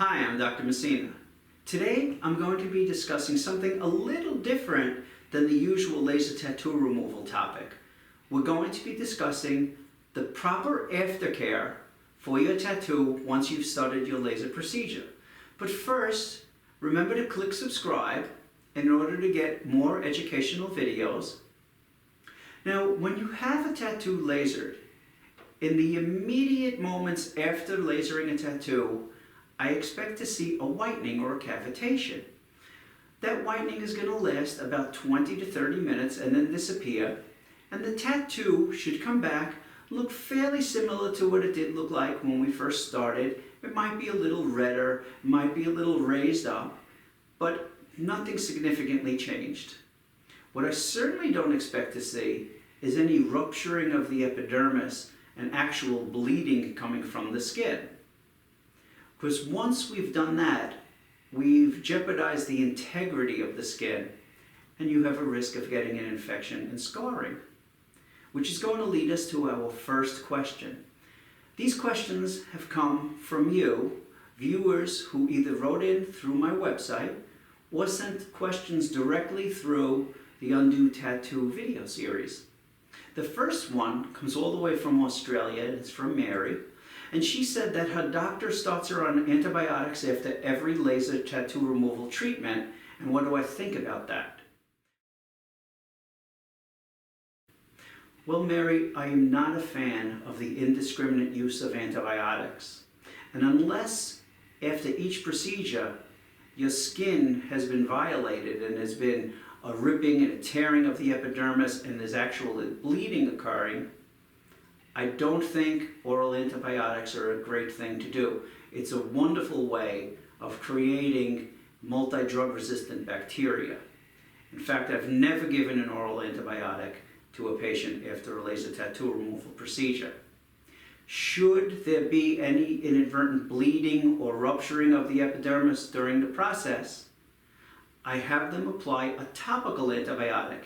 Hi, I'm Dr. Messina. Today I'm going to be discussing something a little different than the usual laser tattoo removal topic. We're going to be discussing the proper aftercare for your tattoo once you've started your laser procedure. But first, remember to click subscribe in order to get more educational videos. Now, when you have a tattoo lasered, in the immediate moments after lasering a tattoo, I expect to see a whitening or a cavitation. That whitening is going to last about 20 to 30 minutes and then disappear, and the tattoo should come back, look fairly similar to what it did look like when we first started. It might be a little redder, it might be a little raised up, but nothing significantly changed. What I certainly don't expect to see is any rupturing of the epidermis and actual bleeding coming from the skin. Because once we've done that, we've jeopardized the integrity of the skin, and you have a risk of getting an infection and scarring, which is going to lead us to our first question. These questions have come from you, viewers who either wrote in through my website or sent questions directly through the Undo Tattoo video series. The first one comes all the way from Australia, and it's from Mary. And she said that her doctor starts her on antibiotics after every laser tattoo removal treatment, and what do I think about that? Well, Mary, I am not a fan of the indiscriminate use of antibiotics. And unless after each procedure your skin has been violated and there's been a ripping and a tearing of the epidermis and there's actual bleeding occurring, I don't think oral antibiotics are a great thing to do. It's a wonderful way of creating multi-drug resistant bacteria. In fact, I've never given an oral antibiotic to a patient after a laser tattoo removal procedure. Should there be any inadvertent bleeding or rupturing of the epidermis during the process, I have them apply a topical antibiotic,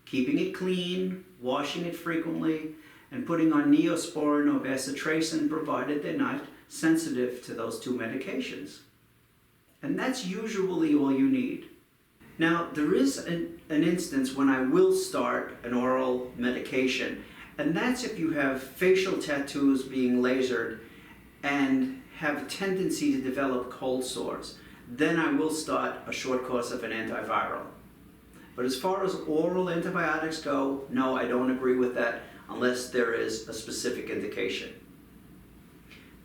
keeping it clean, washing it frequently, and putting on Neosporin or bacitracin, provided they're not sensitive to those two medications. And that's usually all you need. Now, there is an instance when I will start an oral medication, and that's if you have facial tattoos being lasered and have a tendency to develop cold sores. Then I will start a short course of an antiviral. But as far as oral antibiotics go, no, I don't agree with that unless there is a specific indication.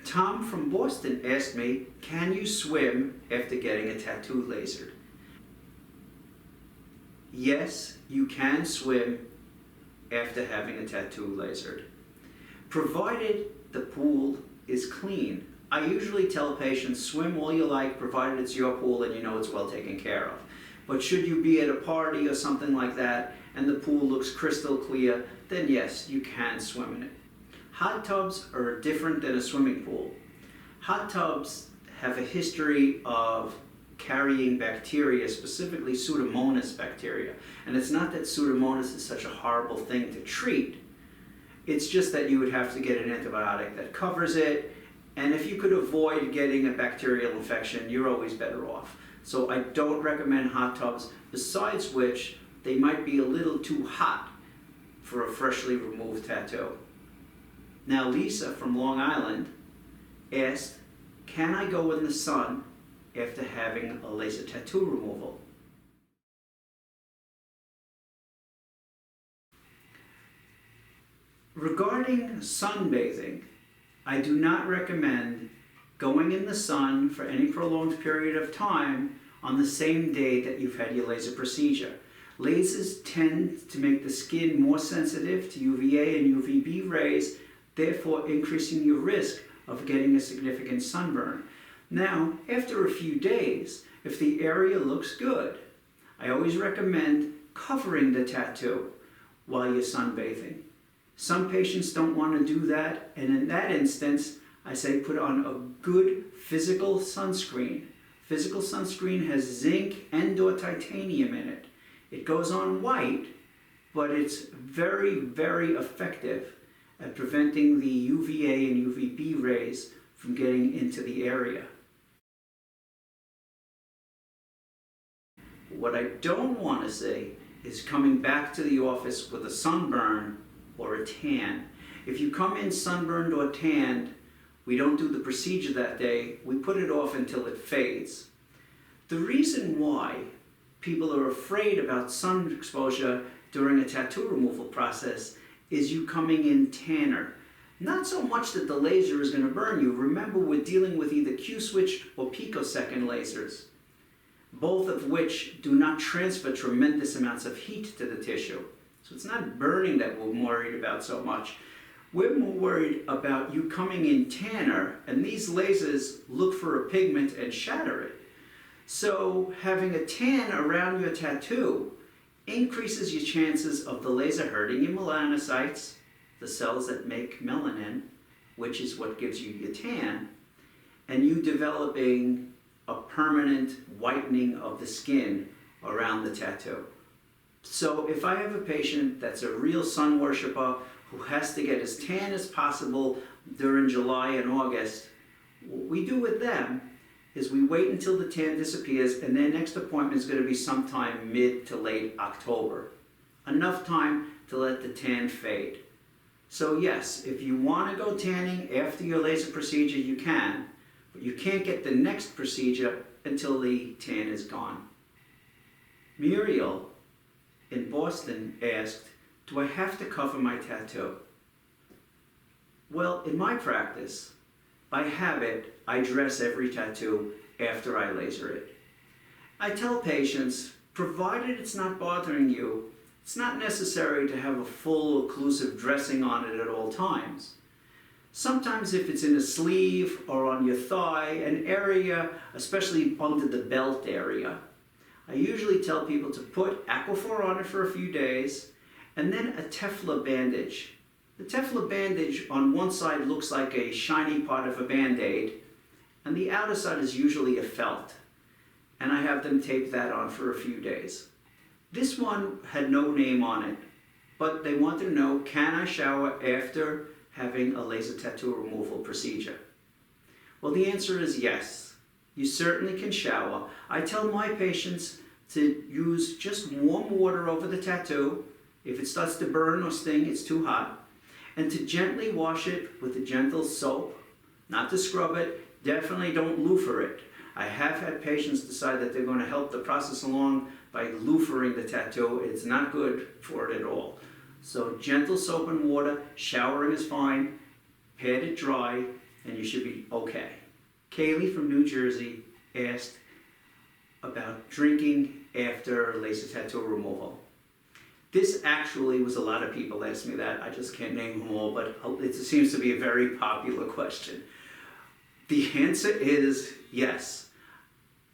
Tom from Boston asked me, can you swim after getting a tattoo lasered? Yes, you can swim after having a tattoo lasered, provided the pool is clean. I usually tell patients, swim all you like, provided it's your pool and you know it's well taken care of. But should you be at a party or something like that and the pool looks crystal clear, then yes, you can swim in it. Hot tubs are different than a swimming pool. Hot tubs have a history of carrying bacteria, specifically Pseudomonas bacteria. And it's not that Pseudomonas is such a horrible thing to treat. It's just that you would have to get an antibiotic that covers it. And if you could avoid getting a bacterial infection, you're always better off. So I don't recommend hot tubs, besides which they might be a little too hot for a freshly removed tattoo. Now, Lisa from Long Island asked, can I go in the sun after having a laser tattoo removal? Regarding sunbathing, I do not recommend going in the sun for any prolonged period of time on the same day that you've had your laser procedure. Lasers tend to make the skin more sensitive to UVA and UVB rays, therefore increasing your risk of getting a significant sunburn. Now, after a few days, if the area looks good, I always recommend covering the tattoo while you're sunbathing. Some patients don't want to do that, and in that instance, I say put on a good physical sunscreen. Physical sunscreen has zinc and/or titanium in it. It goes on white, but it's very, very effective at preventing the UVA and UVB rays from getting into the area. What I don't want to see is coming back to the office with a sunburn or a tan. If you come in sunburned or tanned, we don't do the procedure that day. We put it off until it fades. The reason why people are afraid about sun exposure during a tattoo removal process is you coming in tanner. Not so much that the laser is going to burn you. Remember, we're dealing with either Q-switched or picosecond lasers, both of which do not transfer tremendous amounts of heat to the tissue. So it's not burning that we're worried about so much. We're more worried about you coming in tanner, and these lasers look for a pigment and shatter it. So having a tan around your tattoo increases your chances of the laser hurting your melanocytes, the cells that make melanin, which is what gives you your tan, and you developing a permanent whitening of the skin around the tattoo. So if I have a patient that's a real sun worshiper who has to get as tan as possible during July and August, what we do with them is we wait until the tan disappears, and their next appointment is going to be sometime mid to late October. Enough time to let the tan fade. So yes, if you want to go tanning after your laser procedure, you can, but you can't get the next procedure until the tan is gone. Muriel in Boston asked, do I have to cover my tattoo? Well, in my practice, by habit, I dress every tattoo after I laser it. I tell patients, provided it's not bothering you, it's not necessary to have a full occlusive dressing on it at all times. Sometimes if it's in a sleeve or on your thigh, an area, especially under the belt area, I usually tell people to put Aquaphor on it for a few days, and then a Teflon bandage. The Teflon bandage on one side looks like a shiny part of a Band-Aid, and the outer side is usually a felt. And I have them tape that on for a few days. This one had no name on it, but they wanted to know, can I shower after having a laser tattoo removal procedure? Well, the answer is yes. You certainly can shower. I tell my patients to use just warm water over the tattoo. If it starts to burn or sting, it's too hot. And to gently wash it with a gentle soap, not to scrub it. Definitely don't loofah it. I have had patients decide that they're going to help the process along by loofering the tattoo. It's not good for it at all. So gentle soap and water, showering is fine, pat it dry, and you should be okay. Kaylee from New Jersey asked about drinking after laser tattoo removal. This actually was a lot of people asked me that. I just can't name them all, but it seems to be a very popular question. The answer is yes.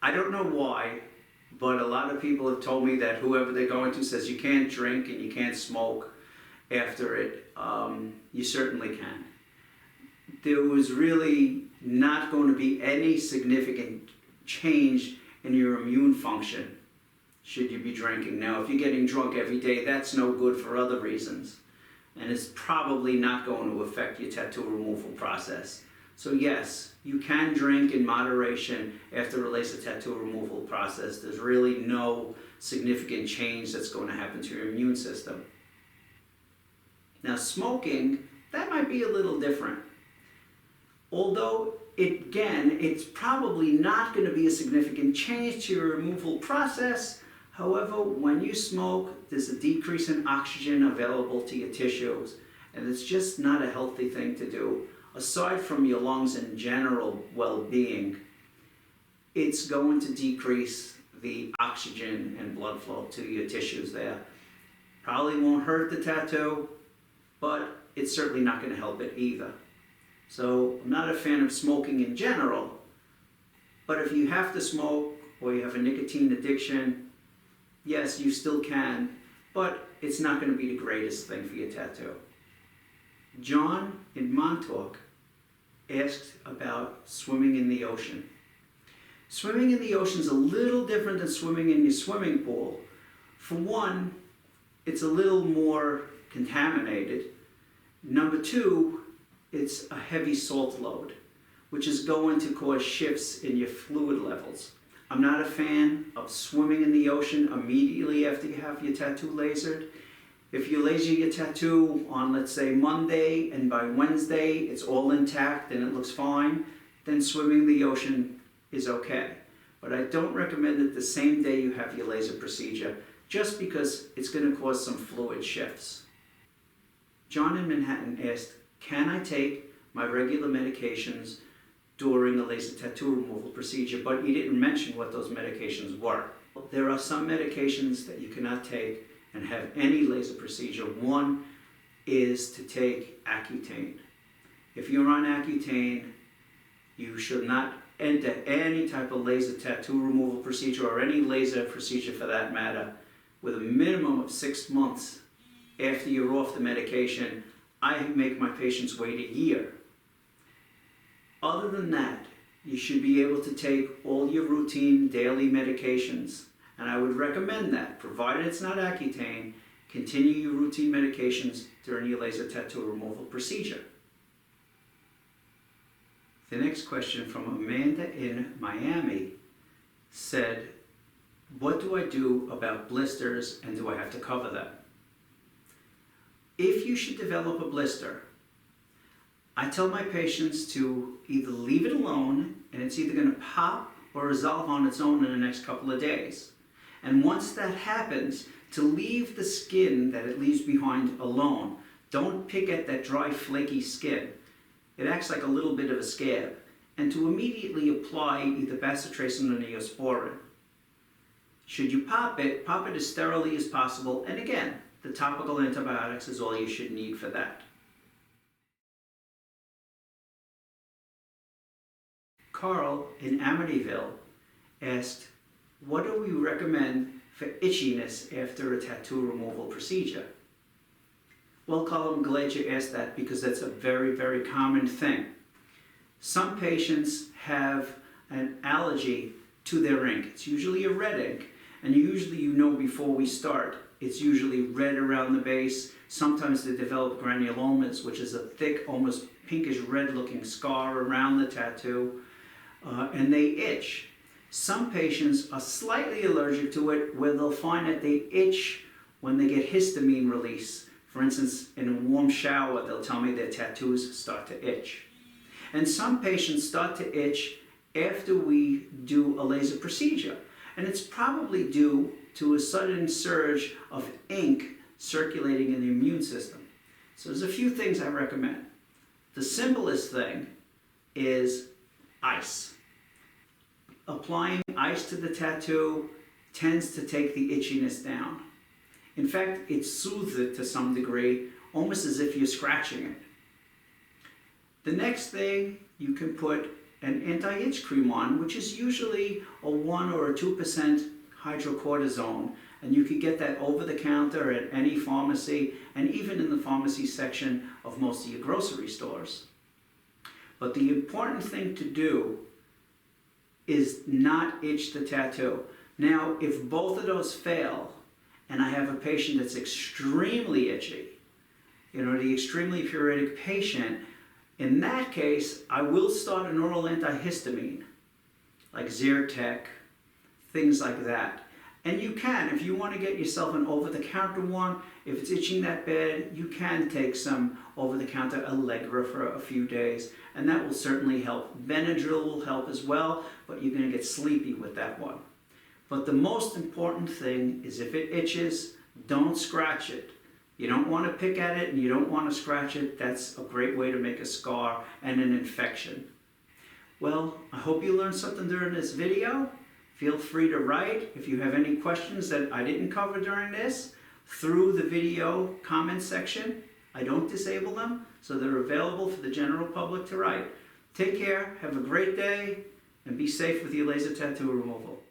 I don't know why, but a lot of people have told me that whoever they're going to says you can't drink and you can't smoke after it. You certainly can. There was really not going to be any significant change in your immune function should you be drinking. Now, if you're getting drunk every day, that's no good for other reasons. And it's probably not going to affect your tattoo removal process. So yes, you can drink in moderation after a laser tattoo removal process. There's really no significant change that's going to happen to your immune system. Now, smoking, that might be a little different. Although, it's probably not going to be a significant change to your removal process. However, when you smoke, there's a decrease in oxygen available to your tissues, and it's just not a healthy thing to do. Aside from your lungs and general well-being, it's going to decrease the oxygen and blood flow to your tissues there. Probably won't hurt the tattoo, but it's certainly not going to help it either. So I'm not a fan of smoking in general, but if you have to smoke or you have a nicotine addiction, yes, you still can, but it's not going to be the greatest thing for your tattoo. John in Montauk asked about swimming in the ocean. Swimming in the ocean is a little different than swimming in your swimming pool. For one, it's a little more contaminated. Number two, it's a heavy salt load, which is going to cause shifts in your fluid levels. I'm not a fan of swimming in the ocean immediately after you have your tattoo lasered. If you laser your tattoo on, let's say, Monday, and by Wednesday it's all intact and it looks fine, then swimming in the ocean is okay. But I don't recommend it the same day you have your laser procedure, just because it's going to cause some fluid shifts. John in Manhattan asked, can I take my regular medications during the laser tattoo removal procedure? But he didn't mention what those medications were. There are some medications that you cannot take and have any laser procedure. One is to take Accutane. If you're on Accutane, you should not enter any type of laser tattoo removal procedure, or any laser procedure for that matter, with a minimum of 6 months after you're off the medication. I make my patients wait a year. Other than that, you should be able to take all your routine daily medications, and I would recommend that, provided it's not Accutane, continue your routine medications during your laser tattoo removal procedure. The next question from Amanda in Miami said, what do I do about blisters, and do I have to cover them? If you should develop a blister, I tell my patients to either leave it alone, and it's either going to pop or resolve on its own in the next couple of days. And once that happens, to leave the skin that it leaves behind alone. Don't pick at that dry, flaky skin. It acts like a little bit of a scab. And to immediately apply either bacitracin or neosporin. Should you pop it as sterilely as possible. And again, the topical antibiotics is all you should need for that. Carl in Amityville asked, what do we recommend for itchiness after a tattoo removal procedure? Well, Carl, I'm glad you asked that, because that's a very, very common thing. Some patients have an allergy to their ink. It's usually a red ink, and usually you know before we start. It's usually red around the base. Sometimes they develop granulomas, which is a thick, almost pinkish red looking scar around the tattoo, and they itch. Some patients are slightly allergic to it, where they'll find that they itch when they get histamine release. For instance, in a warm shower, they'll tell me their tattoos start to itch. And some patients start to itch after we do a laser procedure. And it's probably due to a sudden surge of ink circulating in the immune system. So there's a few things I recommend. The simplest thing is ice. Applying ice to the tattoo tends to take the itchiness down. In fact, it soothes it to some degree, almost as if you're scratching it. The next thing, you can put an anti-itch cream on, which is usually a 1 or a 2% hydrocortisone, and you can get that over the counter at any pharmacy, and even in the pharmacy section of most of your grocery stores. But the important thing to do is not itch the tattoo. Now, if both of those fail, and I have a patient that's extremely itchy, the extremely pruritic patient, in that case, I will start an oral antihistamine, like Zyrtec, things like that. And you can, if you want to get yourself an over-the-counter one, if it's itching that bad, you can take some over-the-counter Allegra for a few days, and that will certainly help. Benadryl will help as well, but you're going to get sleepy with that one. But the most important thing is, if it itches, don't scratch it. You don't want to pick at it and you don't want to scratch it. That's a great way to make a scar and an infection. Well, I hope you learned something during this video. Feel free to write if you have any questions that I didn't cover during this through the video comment section. I don't disable them, so they're available for the general public to write. Take care, have a great day, and be safe with your laser tattoo removal.